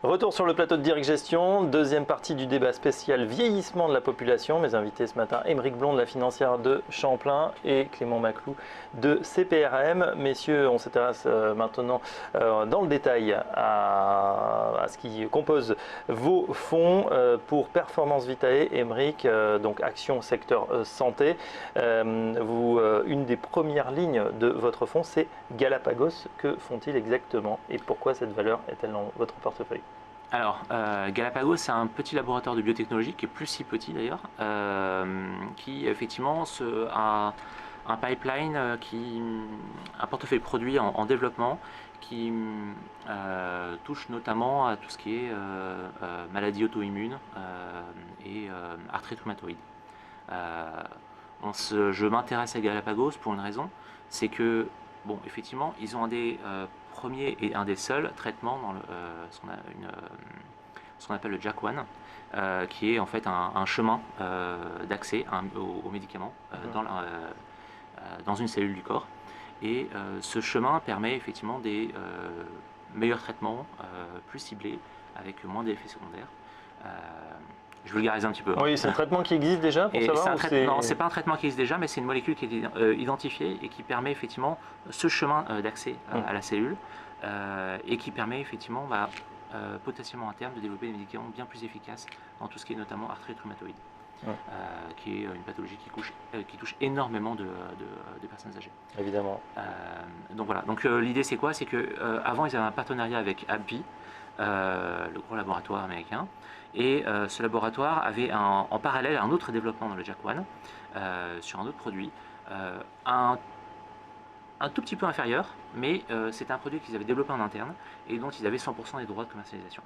Retour sur le plateau de Direct Gestion, deuxième partie du débat spécial vieillissement de la population. Mes invités ce matin, Aymeric Blond de la financière de Champlain et Clément Maclou de CPRM. Messieurs, on s'intéresse maintenant dans le détail à ce qui compose vos fonds pour Performance Vitae. Aymeric, donc action secteur santé. Une des premières lignes de votre fonds, c'est Galapagos. Que font-ils exactement et pourquoi cette valeur est-elle dans votre portefeuille? Alors, Galapagos, c'est un petit laboratoire de biotechnologie qui est plus si petit d'ailleurs, qui effectivement a un pipeline, un portefeuille produit en développement qui touche notamment à tout ce qui est maladies auto-immunes et arthrite rhumatoïde. Je m'intéresse à Galapagos pour une raison, c'est que, bon, effectivement, ils ont un des premiers et un des seuls traitements dans ce qu'on appelle le JAK1, qui est en fait un chemin d'accès aux médicaments dans une cellule du corps. Et ce chemin permet effectivement des meilleurs traitements, plus ciblés, avec moins d'effets secondaires. Je vulgarise un petit peu. Oui, c'est un traitement qui existe déjà pour savoir Non, c'est pas un traitement qui existe déjà, mais c'est une molécule qui est identifiée et qui permet effectivement ce chemin d'accès à la cellule et qui permet effectivement potentiellement à terme de développer des médicaments bien plus efficaces dans tout ce qui est notamment arthrite rhumatoïde, qui est une pathologie qui touche énormément de personnes âgées. Évidemment. Donc voilà. Donc l'idée c'est quoi? C'est que avant ils avaient un partenariat avec AbbVie, le gros laboratoire américain, et ce laboratoire avait en parallèle un autre développement dans le JAK1 sur un autre produit, un tout petit peu inférieur, mais c'était un produit qu'ils avaient développé en interne et dont ils avaient 100% des droits de commercialisation.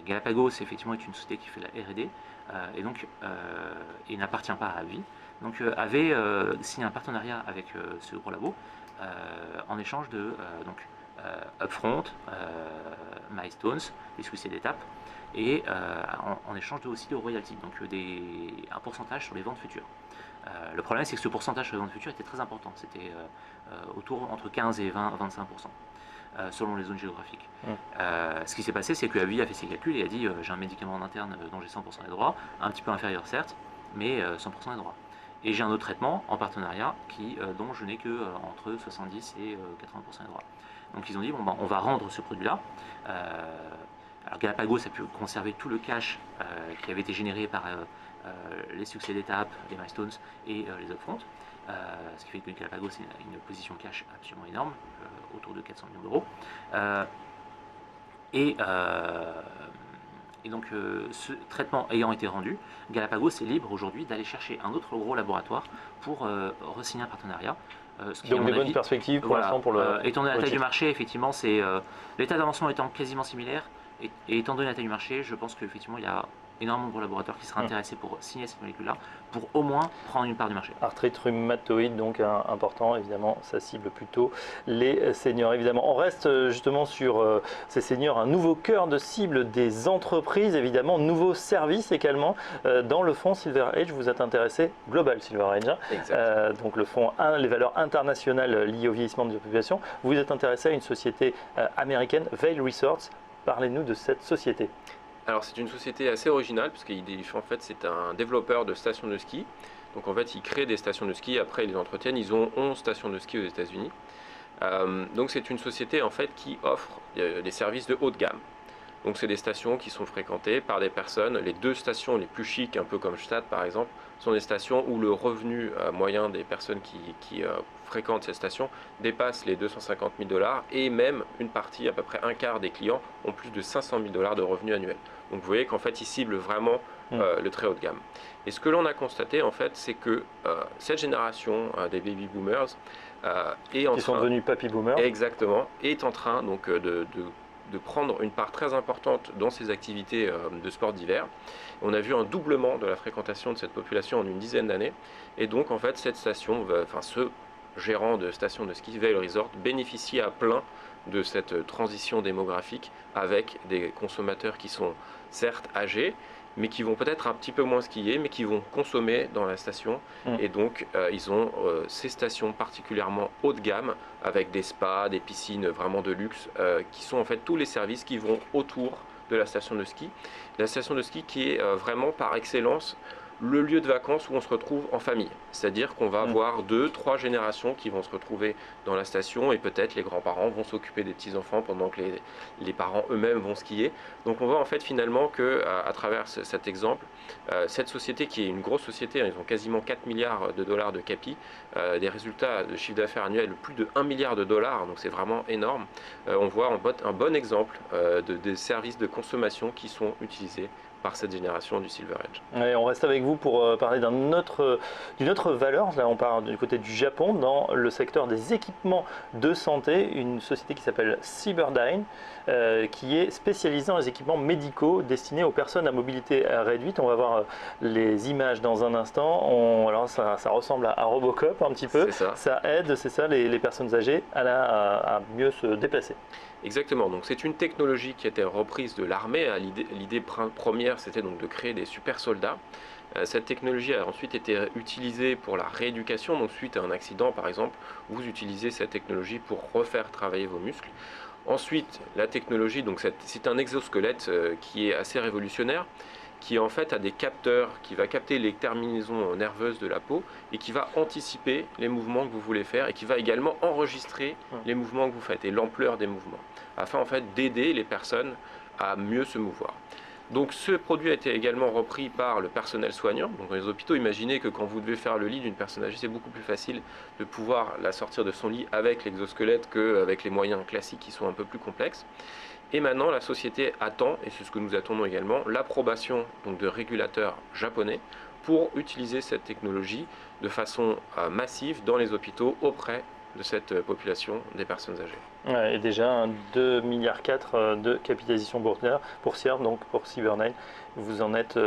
Galapagos effectivement est une société qui fait la R&D et donc il n'appartient pas à AbbVie, donc avait signé un partenariat avec ce gros labo en échange de upfront, milestones, des succès d'étape, et en échange aussi de royalties, donc un pourcentage sur les ventes futures. Le problème, c'est que ce pourcentage sur les ventes futures était très important, c'était entre 15 et 25%, selon les zones géographiques. Ce qui s'est passé, c'est que AbbVie a fait ses calculs et a dit j'ai un médicament en interne dont j'ai 100% des droits, un petit peu inférieur certes, mais 100% des droits. Et j'ai un autre traitement en partenariat dont je n'ai que entre 70 et 80% des droits. Donc ils ont dit bon, on va rendre ce produit-là. Alors Galapagos a pu conserver tout le cash qui avait été généré par les succès d'étape, les milestones et les upfront, ce qui fait que Galapagos a une position cash absolument énorme, autour de 400 millions d'euros. Et donc ce traitement ayant été rendu, Galapagos est libre aujourd'hui d'aller chercher un autre gros laboratoire pour re-signer un partenariat. Donc des bonnes perspectives pour l'instant pour le... Étant donné la taille du marché, effectivement, l'état d'avancement étant quasiment similaire, et étant donné la taille du marché, je pense qu'effectivement il y a énormément de gros laboratoires qui seraient intéressés pour signer cette molécule-là, pour au moins prendre une part du marché. Arthrite rhumatoïde, donc important, évidemment, ça cible plutôt les seniors. Évidemment, on reste justement sur ces seniors, un nouveau cœur de cible des entreprises, évidemment, nouveau service également. Dans le fonds Silver Edge, vous êtes intéressé, Global Silver Edge, donc le fonds les valeurs internationales liées au vieillissement de la population. Vous êtes intéressé à une société américaine, Vail Resorts. Parlez-nous de cette société. Alors c'est une société assez originale parce qu'en fait c'est un développeur de stations de ski. Donc en fait ils créent des stations de ski, après ils les entretiennent. Ils ont 11 stations de ski aux États-Unis. Donc c'est une société en fait qui offre des services de haut de gamme. Donc c'est des stations qui sont fréquentées par des personnes. Les deux stations les plus chics, un peu comme Stade par exemple, sont des stations où le revenu moyen des personnes qui fréquentent ces stations dépasse les 250 000 $ et même une partie, à peu près un quart des clients ont plus de 500 000 $ de revenus annuels. Donc vous voyez qu'en fait ils ciblent vraiment le très haut de gamme. Et ce que l'on a constaté en fait, c'est que cette génération des baby boomers qui sont devenus papy boomers, exactement, est en train donc de prendre une part très importante dans ces activités de sport d'hiver. On a vu un doublement de la fréquentation de cette population en une dizaine d'années. Et donc en fait cette station, ce gérant de station de ski, Vail Resort, bénéficie à plein de cette transition démographique avec des consommateurs qui sont certes âgés, mais qui vont peut-être un petit peu moins skier, mais qui vont consommer dans la station. Et donc, ils ont ces stations particulièrement haut de gamme, avec des spas, des piscines vraiment de luxe, qui sont en fait tous les services qui vont autour de la station de ski. La station de ski qui est vraiment par excellence le lieu de vacances où on se retrouve en famille. C'est-à-dire qu'on va avoir 2, 3 générations qui vont se retrouver dans la station et peut-être les grands-parents vont s'occuper des petits-enfants pendant que les parents eux-mêmes vont skier. Donc on voit en fait finalement que à travers cet exemple, cette société qui est une grosse société, ils ont quasiment 4 milliards de dollars de capi, des résultats de chiffre d'affaires annuel de plus de 1 milliard de dollars, donc c'est vraiment énorme. On voit un bon exemple des services de consommation qui sont utilisés par cette génération du Silver Edge. Ouais, on reste avec vous pour parler d'une autre valeur. Là, on part du côté du Japon, dans le secteur des équipements de santé, une société qui s'appelle Cyberdyne, qui est spécialisée dans les équipements médicaux destinés aux personnes à mobilité réduite. On va voir les images dans un instant. Alors ça ressemble à Robocop un petit peu. Ça aide, c'est ça, les personnes âgées à mieux se déplacer. Exactement, donc c'est une technologie qui a été reprise de l'armée. L'idée première, c'était donc de créer des super soldats. Cette technologie a ensuite été utilisée pour la rééducation, donc suite à un accident par exemple, vous utilisez cette technologie pour refaire travailler vos muscles. Ensuite, la technologie, donc c'est un exosquelette qui est assez révolutionnaire, qui en fait a des capteurs, qui va capter les terminaisons nerveuses de la peau et qui va anticiper les mouvements que vous voulez faire et qui va également enregistrer les mouvements que vous faites et l'ampleur des mouvements, afin en fait d'aider les personnes à mieux se mouvoir. Donc ce produit a été également repris par le personnel soignant. Donc dans les hôpitaux, imaginez que quand vous devez faire le lit d'une personne âgée, c'est beaucoup plus facile de pouvoir la sortir de son lit avec l'exosquelette qu'avec les moyens classiques qui sont un peu plus complexes. Et maintenant, la société attend, et c'est ce que nous attendons également, l'approbation de régulateurs japonais pour utiliser cette technologie de façon massive dans les hôpitaux auprès de cette population des personnes âgées. Ouais, et déjà 2,4 milliards de capitalisation boursière donc pour Cyberdyne. Vous en êtes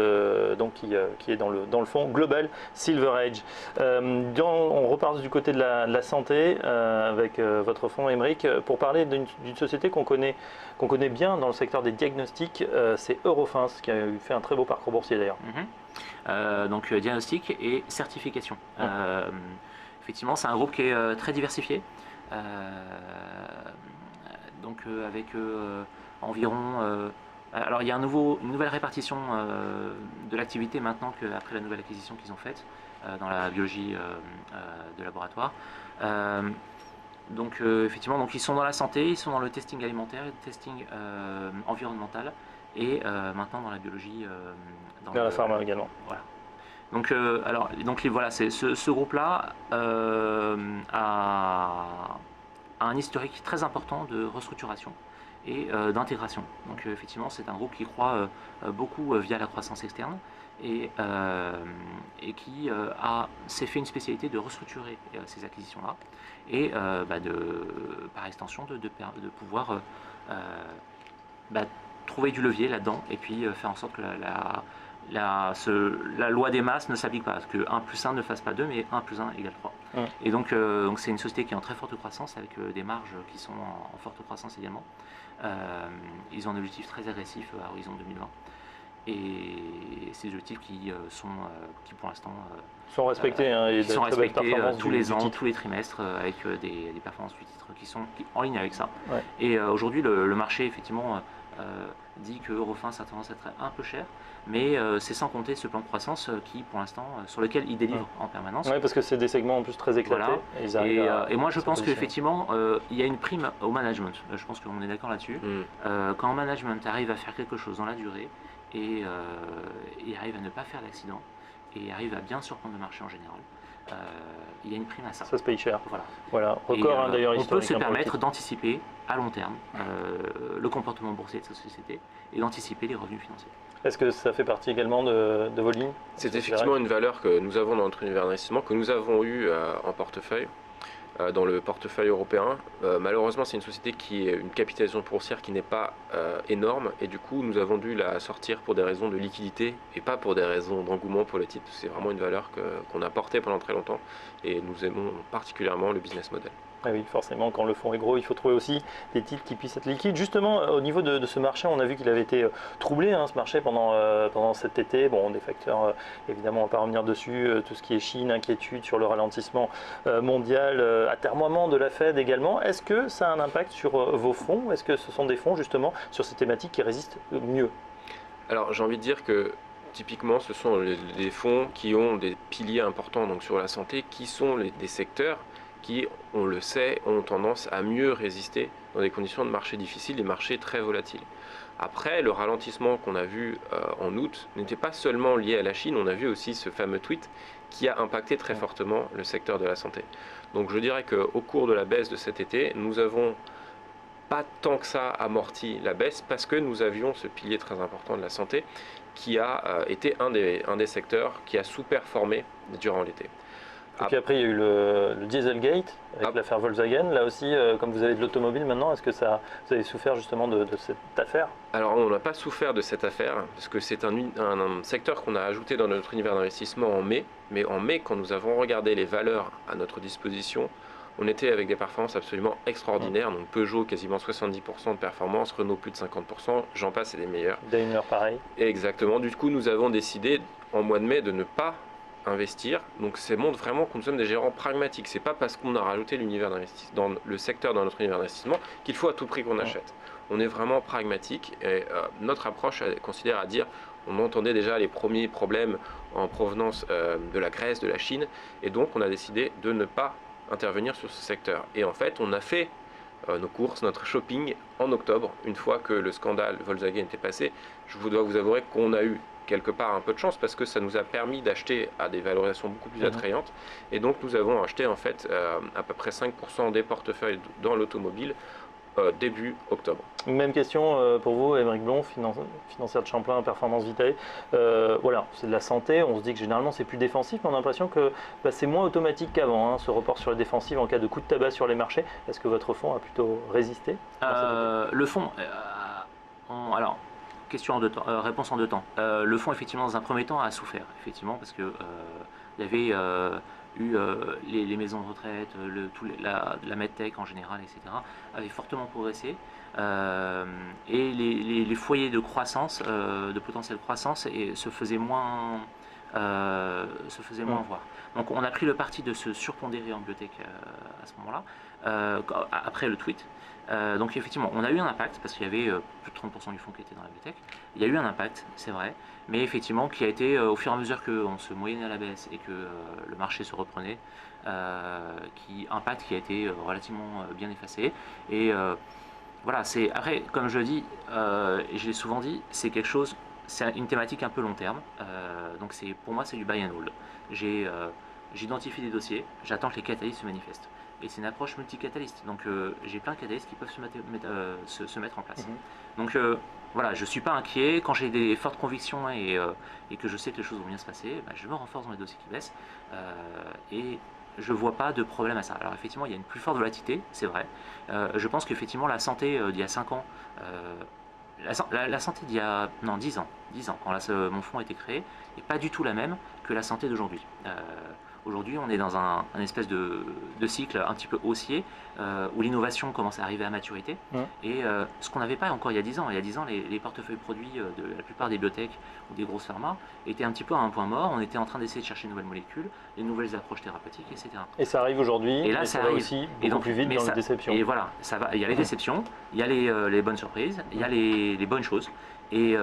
donc qui est dans le fond global Silver Edge. On repart du côté de la santé avec votre fonds Emeric pour parler d'une société qu'on connaît bien dans le secteur des diagnostics. C'est Eurofins qui a fait un très beau parcours boursier d'ailleurs. Donc diagnostic et certification. Effectivement, c'est un groupe qui est très diversifié. Avec environ... alors il y a une nouvelle répartition de l'activité maintenant qu'après la nouvelle acquisition qu'ils ont faite dans la biologie de laboratoire. Effectivement, ils sont dans la santé, ils sont dans le testing alimentaire, le testing environnemental et maintenant dans la biologie. Dans la pharma également. Voilà. Voilà, ce groupe-là a un historique très important de restructuration et d'intégration. Donc effectivement, c'est un groupe qui croît beaucoup via la croissance externe et qui s'est fait une spécialité de restructurer ces acquisitions-là et par extension de pouvoir trouver du levier là-dedans et puis faire en sorte que la loi des masses ne s'applique pas, que 1 plus 1 ne fasse pas 2, mais 1 plus 1 égale 3. Et donc c'est une société qui est en très forte croissance, avec des marges qui sont en forte croissance également. Ils ont un objectif très agressif à horizon 2020. Et ces objectifs qui pour l'instant sont respectés, et sont respectés tous les ans, tous les trimestres, avec des performances du titre qui sont en ligne avec ça. Ouais. Et aujourd'hui, le marché, effectivement, dit que Eurofins a tendance à être un peu cher, mais c'est sans compter ce plan de croissance qui, pour l'instant, sur lequel ils délivrent en permanence. Oui, parce que c'est des segments en plus très éclatés. Voilà. Et moi, je pense qu'effectivement, il y a une prime au management. Je pense qu'on est d'accord là-dessus. Quand un management arrive à faire quelque chose dans la durée et arrive à ne pas faire d'accident et arrive à bien surprendre le marché en général, il y a une prime à ça. Ça se paye cher. Voilà. Record d'ailleurs historique. On peut se permettre d'anticiper à long terme le comportement boursier de sa société et d'anticiper les revenus financiers. Est-ce que ça fait partie également de vos lignes? C'est effectivement une valeur que nous avons dans notre univers d'investissement, que nous avons eu en portefeuille, dans le portefeuille européen. Malheureusement, c'est une société qui a une capitalisation boursière qui n'est pas énorme et du coup, nous avons dû la sortir pour des raisons de liquidité et pas pour des raisons d'engouement pour le titre. C'est vraiment une valeur qu'on a portée pendant très longtemps et nous aimons particulièrement le business model. Ah oui, forcément, quand le fonds est gros, il faut trouver aussi des titres qui puissent être liquides. Justement, au niveau de ce marché, on a vu qu'il avait été troublé, hein, ce marché, pendant cet été. Bon, des facteurs, évidemment, on ne va pas revenir dessus, tout ce qui est Chine, inquiétude sur le ralentissement mondial, atermoiement de la Fed également. Est-ce que ça a un impact sur vos fonds? Est-ce que ce sont des fonds, justement, sur ces thématiques qui résistent mieux? Alors j'ai envie de dire que typiquement ce sont des fonds qui ont des piliers importants donc sur la santé, qui sont des secteurs qui, on le sait, ont tendance à mieux résister dans des conditions de marché difficiles, des marchés très volatiles. Après, le ralentissement qu'on a vu en août n'était pas seulement lié à la Chine, on a vu aussi ce fameux tweet qui a impacté très fortement le secteur de la santé. Donc je dirais qu'au cours de la baisse de cet été, nous avons pas tant que ça amorti la baisse parce que nous avions ce pilier très important de la santé qui a été un des secteurs qui a sous-performé durant l'été. Et puis après, il y a eu le Dieselgate avec l'affaire Volkswagen. Là aussi, comme vous avez de l'automobile maintenant, est-ce que vous avez souffert justement de cette affaire? Alors, on n'a pas souffert de cette affaire parce que c'est un secteur qu'on a ajouté dans notre univers d'investissement en mai. Mais en mai, quand nous avons regardé les valeurs à notre disposition, on était avec des performances absolument extraordinaires. Donc Peugeot, quasiment 70% de performance, Renault, plus de 50%, j'en passe, c'est les meilleurs. Daimler, pareil. Exactement. Du coup, nous avons décidé en mois de mai de ne pas investir. Donc ça montre vraiment que nous sommes des gérants pragmatiques. C'est pas parce qu'on a rajouté l'univers d'investissement dans le secteur dans notre univers d'investissement qu'il faut à tout prix qu'on achète. On est vraiment pragmatique et notre approche considère à dire, on entendait déjà les premiers problèmes en provenance de la Grèce, de la Chine, et donc on a décidé de ne pas intervenir sur ce secteur. Et en fait, on a fait nos courses, notre shopping en octobre, une fois que le scandale Volkswagen était passé. Je dois vous avouer qu'on a eu quelque part un peu de chance parce que ça nous a permis d'acheter à des valorisations beaucoup plus attrayantes. Et donc nous avons acheté en fait à peu près 5% des portefeuilles dans l'automobile début octobre. Même question pour vous, Aymeric Blond, financière de Champlain, Performance Vitae. Voilà, c'est de la santé. On se dit que généralement c'est plus défensif, mais on a l'impression que c'est moins automatique qu'avant, hein, ce report sur les défensives en cas de coup de tabac sur les marchés. Est-ce que votre fonds a plutôt résisté? Le fonds, alors, question en deux temps, réponse en deux temps. Le fonds, effectivement, dans un premier temps, a souffert, effectivement, parce que il y avait eu les maisons de retraite, la medtech en général, etc., avaient fortement progressé. Et les foyers de croissance, de potentielle croissance, se faisaient moins voir. Donc on a pris le parti de se surpondérer en biotech à ce moment-là, après le tweet. Donc effectivement, on a eu un impact parce qu'il y avait plus de 30% du fonds qui était dans la biotech. Il y a eu un impact, c'est vrai, mais effectivement qui a été au fur et à mesure qu'on se moyennait à la baisse et que le marché se reprenait, impact qui a été relativement bien effacé. Et voilà, c'est après, comme je le dis, et je l'ai souvent dit, c'est quelque chose, c'est une thématique un peu long terme. Donc pour moi, c'est du buy and hold. J'identifie des dossiers, j'attends que les catalystes se manifestent. Et c'est une approche multicatalyste. Donc j'ai plein de catalystes qui peuvent se mettre en place. Donc voilà, je ne suis pas inquiet. Quand j'ai des fortes convictions et que je sais que les choses vont bien se passer, je me renforce dans les dossiers qui baissent. Et je ne vois pas de problème à ça. Alors effectivement, il y a une plus forte volatilité, c'est vrai. Je pense qu'effectivement, la santé d'il y a 5 ans, la santé d'il y a 10 ans, quand mon fonds a été créé, n'est pas du tout la même que la santé d'aujourd'hui. Aujourd'hui, on est dans un espèce de cycle un petit peu haussier où l'innovation commence à arriver à maturité. Et ce qu'on n'avait pas encore il y a 10 ans. Il y a 10 ans, les portefeuilles produits de la plupart des biotech ou des grosses pharma étaient un petit peu à un point mort. On était en train d'essayer de chercher de nouvelles molécules, des nouvelles approches thérapeutiques, etc. Et ça arrive aujourd'hui, et là, ça va arrive aussi beaucoup plus vite dans les déceptions. Et voilà, ça va. Il y a les déceptions, il y a les bonnes surprises, il y a les bonnes choses. Et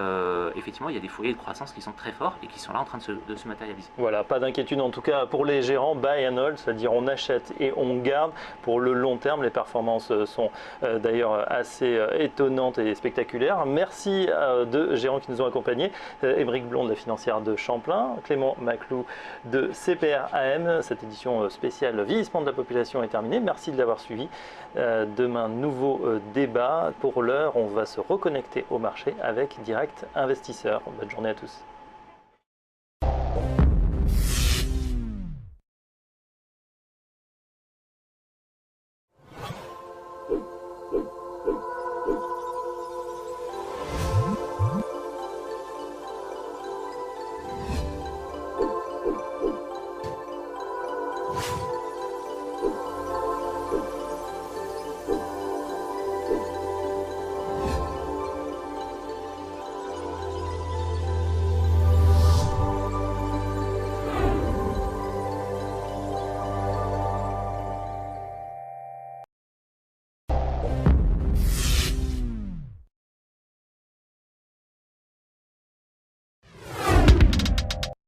effectivement, il y a des foyers de croissance qui sont très forts et qui sont là en train de se matérialiser. Voilà, pas d'inquiétude en tout cas pour les gérants, buy and hold, c'est-à-dire on achète et on garde pour le long terme. Les performances sont d'ailleurs assez étonnantes et spectaculaires. Merci de gérants qui nous ont accompagnés. Aymeric Blond de la financière de Champlain, Clément Maclou de CPR-AM. Cette édition spéciale vieillissement de la population est terminée. Merci de l'avoir suivi. Demain, nouveau débat. Pour l'heure, on va se reconnecter au marché avec Direct Investisseur. Bonne journée à tous.